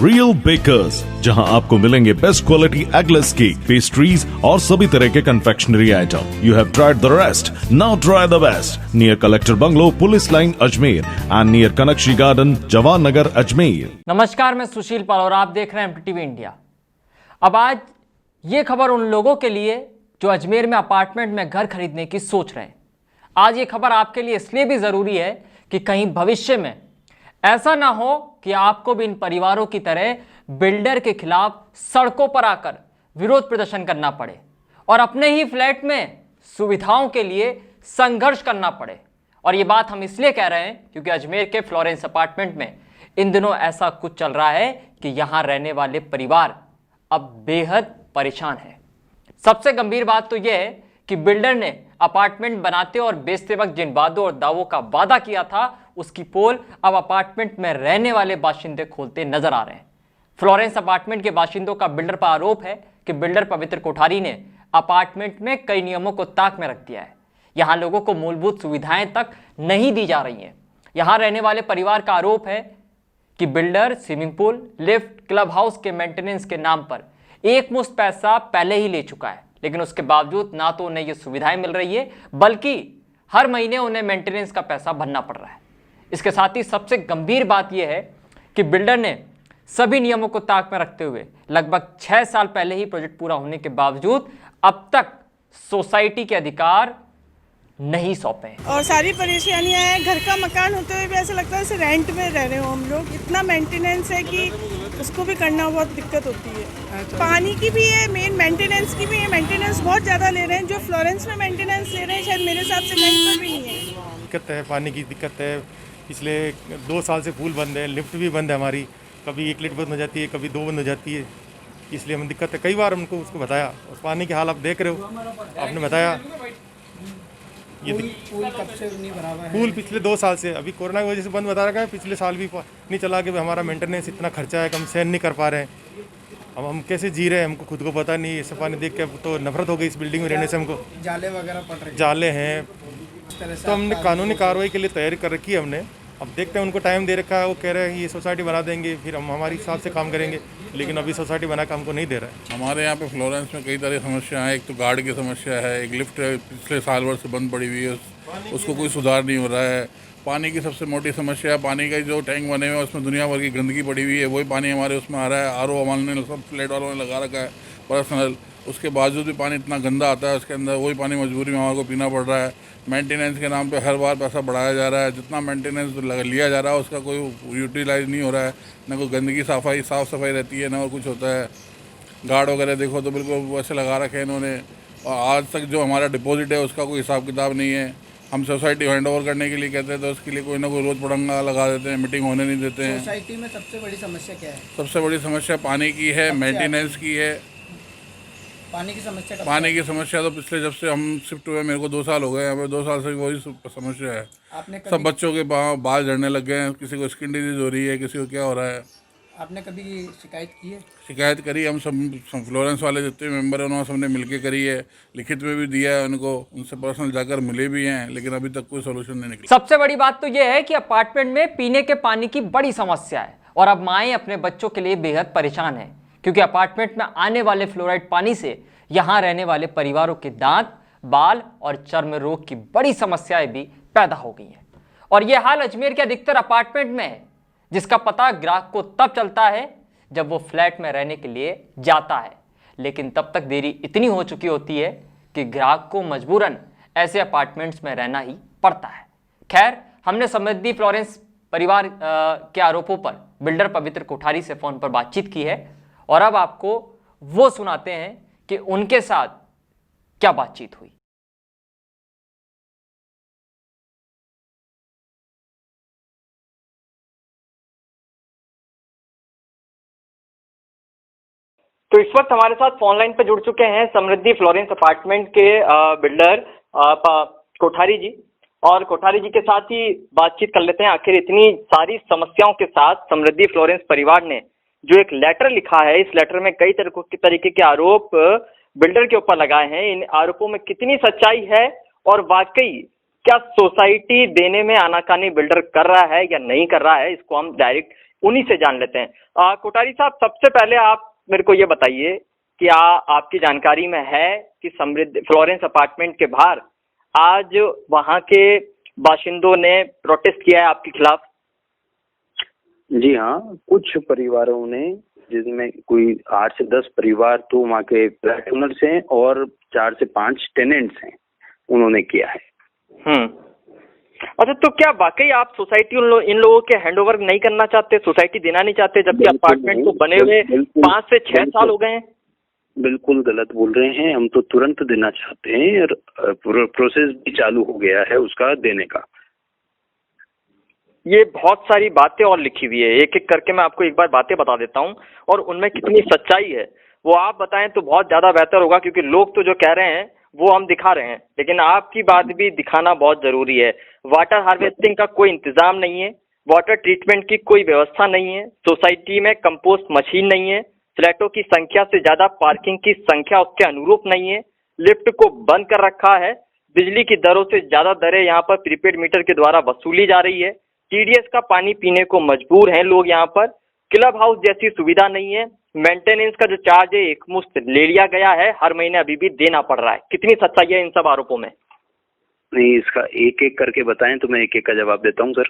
Real bakers, जहां आपको मिलेंगे best quality eggless cake, pastries और सभी तरह के confectionery item. You have tried the rest, now try the best. Near collector bungalow, police line, Ajmer and near कनकशी garden, Jawan Nagar, Ajmer. नमस्कार, मैं सुशील पाल और आप देख रहे हैं एमटीवी इंडिया। अब आज ये खबर उन लोगों के लिए जो अजमेर में अपार्टमेंट में घर खरीदने की सोच रहे हैं। आज ये खबर आपके लिए इसलिए भी जरूरी है कि कहीं भविष्य में ऐसा ना हो कि आपको भी इन परिवारों की तरह बिल्डर के खिलाफ सड़कों पर आकर विरोध प्रदर्शन करना पड़े और अपने ही फ्लैट में सुविधाओं के लिए संघर्ष करना पड़े। और ये बात हम इसलिए कह रहे हैं क्योंकि अजमेर के फ्लोरेंस अपार्टमेंट में इन दिनों ऐसा कुछ चल रहा है कि यहां रहने वाले परिवार अब बेहद परेशान है। सबसे गंभीर बात तो यह है कि बिल्डर ने अपार्टमेंट बनाते और बेचते वक्त जिन वादों और दावों का वादा किया था उसकी पोल अब अपार्टमेंट में रहने वाले बाशिंदे खोलते नजर आ रहे हैं। फ्लोरेंस अपार्टमेंट के बाशिंदों का बिल्डर पर आरोप है कि बिल्डर पवित्र कोठारी ने अपार्टमेंट में कई नियमों को ताक में रख दिया है। यहां लोगों को मूलभूत सुविधाएं तक नहीं दी जा रही हैं। यहां रहने वाले परिवार का आरोप है कि builder swimming pool, lift, club house के मेंटेनेंस के नाम पर एक मुश्त पैसा पहले ही ले चुका है, लेकिन उसके बावजूद ना तो उन्हें ये सुविधाएं मिल रही है बल्कि हर महीने उन्हें मेंटेनेंस का पैसा भरना पड़ रहा है। इसके साथ ही सबसे गंभीर बात यह है कि बिल्डर ने सभी नियमों को ताक में रखते हुए लगभग 6 साल पहले ही प्रोजेक्ट पूरा होने के बावजूद अब तक सोसाइटी के अधिकार नहीं सौंपे हैं। और सारी परेशानियां हैं। घर का मकान होते हुए भी ऐसा लगता है जैसे रेंट में रह रहे हो हम लोग। इतना मेंटेनेंस है कि उसको भी करना बहुत दिक्कत होती है। पानी की भी है, मेन मेंटेनेंस की भी है। मेंटेनेंस बहुत ज़्यादा ले रहे हैं। जो फ्लोरेंस में मेंटेनेंस ले रहे हैं शायद मेरे हिसाब से कहीं पर भी नहीं है। दिक्कत है, पानी की दिक्कत है। पिछले 2 साल से पूल बंद है, लिफ्ट भी बंद है हमारी। कभी 1 लिफ्ट बंद हो जाती है, कभी 2 बंद हो जाती है। इसलिए हमें दिक्कत है। कई बार हमको उसको बताया और पानी के हाल आप देख रहे हो, आपने बताया। ये पूल कब से नहीं भरा हुआ है? पूल पिछले 2 साल से, अभी कोरोना की वजह से बंद बता रखा है। पिछले साल भी नहीं चला कि हमारा मेंटेनेंस इतना खर्चा है कि हम सहन नहीं कर पा रहे हैं। अब हम कैसे जी रहे हैं हमको खुद को पता नहीं। ऐसे पानी देख के तो नफरत हो गई इस बिल्डिंग में रहने से। हमको जाले वगैरह पड़ रहे हैं, जाले हैं, तो हमने कानूनी कार्रवाई के लिए तैयारी कर रखी है हमने। अब देखते हैं, उनको टाइम दे रखा है। वो कह रहे हैं ये सोसाइटी बना देंगे, फिर हम हमारे हिसाब से काम करेंगे, लेकिन अभी सोसाइटी बना के हमको नहीं दे रहा है। हमारे यहाँ पे फ्लोरेंस में कई तरह की समस्या है। एक तो गार्ड की समस्या है, एक लिफ्ट पिछले साल भर से बंद पड़ी हुई है, उसको कोई सुधार नहीं हो रहा है। पानी की सबसे मोटी समस्या है, पानी का जो टैंक बने हुए हैं उसमें दुनिया भर की गंदगी पड़ी हुई है। वही पानी हमारे उसमें आ रहा है। आरओ हमारे सब फ्लैट वालों ने लगा रखा है पर्सनल, उसके बावजूद भी पानी इतना गंदा आता है उसके अंदर। वही पानी मजबूरी में हमारे को पीना पड़ रहा है। मेंटेनेंस के नाम पे हर बार पैसा बढ़ाया जा रहा है। जितना मेंटेनेंस लिया जा रहा है उसका कोई यूटिलाइज नहीं हो रहा है। ना कोई गंदगी साफ़ सफाई रहती है, ना और कुछ होता है। गार्ड वगैरह देखो तो बिल्कुल वैसे लगा रखे हैं इन्होंने। और आज तक जो हमारा डिपॉजिट है उसका कोई हिसाब किताब नहीं है। हम सोसाइटी हैंड ओवर करने के लिए कहते हैं तो उसके लिए कोई ना कोई रोज़ पड़ंगा लगा देते हैं, मीटिंग होने नहीं देते हैं। सोसाइटी में सबसे बड़ी समस्या क्या है? सबसे बड़ी समस्या पानी की है, मेंटेनेंस की है। पानी की समस्या तो पिछले जब से हम शिफ्ट हुए, मेरे को 2 साल हो गए, हमें 2 साल से वही समस्या है। आपने सब बच्चों के बाल झड़ने लग गए हैं, किसी को स्किन डिजीज हो रही है, किसी को क्या हो रहा है। आपने कभी शिकायत की है? शिकायत करी, हम सब फ्लोरेंस वाले जितने मेंबर हैं उन्होंने सबने मिलके करी है। लिखित में भी दिया है उनको, उनसे पर्सनल जाकर मिले भी हैं, लेकिन अभी तक कोई सोल्यूशन नहीं निकला। सबसे बड़ी बात तो यह है कि अपार्टमेंट में पीने के पानी की बड़ी समस्या है और अब माएँ अपने बच्चों के लिए बेहद परेशान है क्योंकि अपार्टमेंट में आने वाले फ्लोराइड पानी से यहां रहने वाले परिवारों के दांत, बाल और चर्म रोग की बड़ी समस्याएं भी पैदा हो गई हैं। और यह हाल अजमेर के अधिकतर अपार्टमेंट में है, जिसका पता ग्राहक को तब चलता है जब वो फ्लैट में रहने के लिए जाता है, लेकिन तब तक देरी इतनी हो चुकी होती है कि ग्राहक को मजबूरन ऐसे अपार्टमेंट्स में रहना ही पड़ता है। खैर, हमने समृद्धि फ्लोरेंस परिवार के आरोपों पर बिल्डर पवित्र कोठारी से फोन पर बातचीत की है और अब आपको वो सुनाते हैं कि उनके साथ क्या बातचीत हुई। तो इस वक्त हमारे साथ फोन लाइन पर जुड़ चुके हैं समृद्धि फ्लोरेंस अपार्टमेंट के बिल्डर कोठारी जी, और कोठारी जी के साथ ही बातचीत कर लेते हैं। आखिर इतनी सारी समस्याओं के साथ समृद्धि फ्लोरेंस परिवार ने जो एक लेटर लिखा है, इस लेटर में कई तरीके के आरोप बिल्डर के ऊपर लगाए हैं। इन आरोपों में कितनी सच्चाई है और वाकई क्या सोसाइटी देने में आनाकानी बिल्डर कर रहा है या नहीं कर रहा है, इसको हम डायरेक्ट उन्हीं से जान लेते हैं। कोठारी साहब, सबसे पहले आप मेरे को ये बताइए कि आपकी जानकारी में है कि समृद्धि फ्लोरेंस अपार्टमेंट के बाहर आज वहां के बाशिंदों ने प्रोटेस्ट किया है आपके खिलाफ? जी हाँ, कुछ परिवारों ने, जिसमें कोई 8 से 10 परिवार तो वहाँ के फ्लैट ओनर्स हैं और 4 से 5 टेनेंट्स हैं, उन्होंने किया है। अच्छा, तो क्या वाकई आप सोसाइटी इन लोगों के हैंडओवर नहीं करना चाहते, सोसाइटी देना नहीं चाहते, जबकि अपार्टमेंट को बने हुए 5 से 6 साल हो गए हैं? बिल्कुल गलत बोल रहे हैं, हम तो तुरंत देना चाहते हैं और प्रोसेस भी चालू हो गया है उसका देने का। ये बहुत सारी बातें और लिखी हुई है, एक एक करके मैं आपको एक बार बातें बता देता हूँ और उनमें कितनी सच्चाई है वो आप बताएं तो बहुत ज्यादा बेहतर होगा, क्योंकि लोग तो जो कह रहे हैं वो हम दिखा रहे हैं, लेकिन आपकी बात भी दिखाना बहुत जरूरी है। वाटर हार्वेस्टिंग का कोई इंतजाम नहीं है, वाटर ट्रीटमेंट की कोई व्यवस्था नहीं है, सोसाइटी में कंपोस्ट मशीन नहीं है, फ्लैटों की संख्या से ज्यादा पार्किंग की संख्या उसके अनुरूप नहीं है, लिफ्ट को बंद कर रखा है, बिजली की दरों से ज्यादा दरें यहाँ पर प्रीपेड मीटर के द्वारा वसूली जा रही है, टीडीएस का पानी पीने को मजबूर हैं लोग यहाँ पर, क्लब हाउस जैसी सुविधा नहीं है, मेंटेनेंस का जो चार्ज है एक मुश्त ले लिया गया है, हर महीने अभी भी देना पड़ रहा है। कितनी सच्चाई है इन सब आरोपों में? नहीं, इसका एक एक करके बताएं तो मैं एक एक का जवाब देता हूँ सर।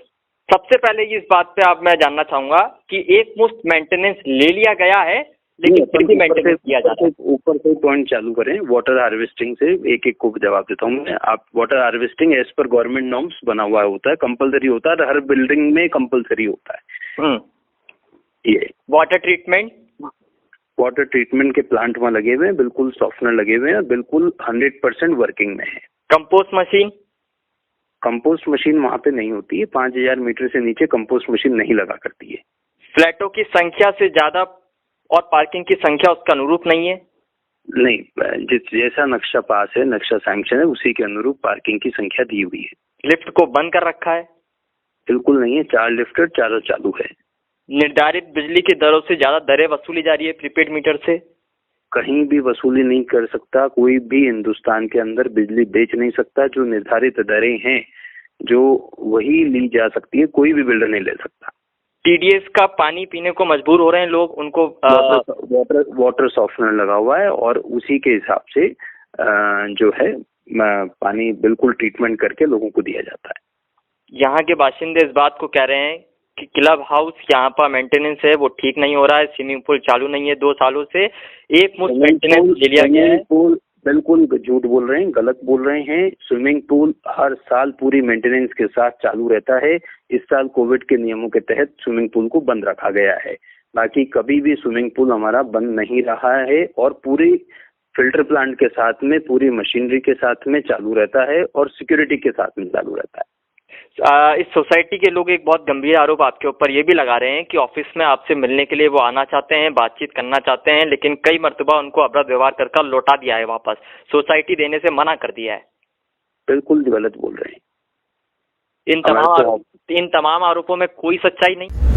सबसे पहले इस बात पे आप मैं जानना चाहूंगा कि एक मुश्त मेंटेनेंस ले लिया गया है, लेकिन फिर भी मेंटेनेंस किया जा रहा है। ऊपर से पॉइंट चालू करें, वाटर हार्वेस्टिंग से एक एक को जवाब देता हूँ मैं। आप water harvesting as per government norms बना हुआ होता है, कंपलसरी होता है, हर बिल्डिंग में कंपलसरी होता है। ये वाटर ट्रीटमेंट के प्लांट वहाँ लगे हुए हैं, बिल्कुल सॉफ्टनर लगे हुए हैं, बिल्कुल 100% वर्किंग में है। कंपोस्ट मशीन वहाँ पे नहीं होती है, 5000 मीटर से नीचे कंपोस्ट मशीन नहीं लगा करती है। फ्लैटों की संख्या से ज्यादा और पार्किंग की संख्या उसका अनुरूप नहीं है? नहीं, जैसा नक्शा पास है, नक्शा सैंक्शन है, उसी के अनुरूप पार्किंग की संख्या दी हुई है। लिफ्ट को बंद कर रखा है? बिल्कुल नहीं है, 4 लिफ्ट और 4 चालू है। निर्धारित बिजली की दरों से ज्यादा दरें वसूली जा रही है प्रीपेड मीटर से? कहीं भी वसूली नहीं कर सकता, कोई भी हिंदुस्तान के अंदर बिजली बेच नहीं सकता। जो निर्धारित दरें हैं जो वही ली जा सकती है, कोई भी बिल्डर नहीं ले सकता। टीडीएस का पानी पीने को मजबूर हो रहे हैं लोग, उनको वाटर सॉफ्टनर लगा हुआ है और उसी के हिसाब से जो है पानी बिल्कुल ट्रीटमेंट करके लोगों को दिया जाता है। यहाँ के बाशिंदे इस बात को कह रहे हैं कि क्लब हाउस यहाँ पर मेंटेनेंस है वो ठीक नहीं हो रहा है, स्विमिंग पूल चालू नहीं है 2 सालों से, एक मुश्त मेंटेनेंस ले लिया गया है। बिल्कुल झूठ बोल रहे हैं, गलत बोल रहे हैं। स्विमिंग पूल हर साल पूरी मेंटेनेंस के साथ चालू रहता है। इस साल कोविड के नियमों के तहत स्विमिंग पूल को बंद रखा गया है, बाकी कभी भी स्विमिंग पूल हमारा बंद नहीं रहा है और पूरी फिल्टर प्लांट के साथ में, पूरी मशीनरी के साथ में चालू रहता है और सिक्योरिटी के साथ में चालू रहता है। इस सोसाइटी के लोग एक बहुत गंभीर आरोप आपके ऊपर ये भी लगा रहे हैं कि ऑफिस में आपसे मिलने के लिए वो आना चाहते हैं, बातचीत करना चाहते हैं, लेकिन कई मर्तबा उनको अभद्र व्यवहार कर लौटा दिया है, वापस सोसाइटी देने से मना कर दिया है। बिल्कुल गलत बोल रहे हैं। इन तमाम आरोपों में कोई सच्चाई नहीं।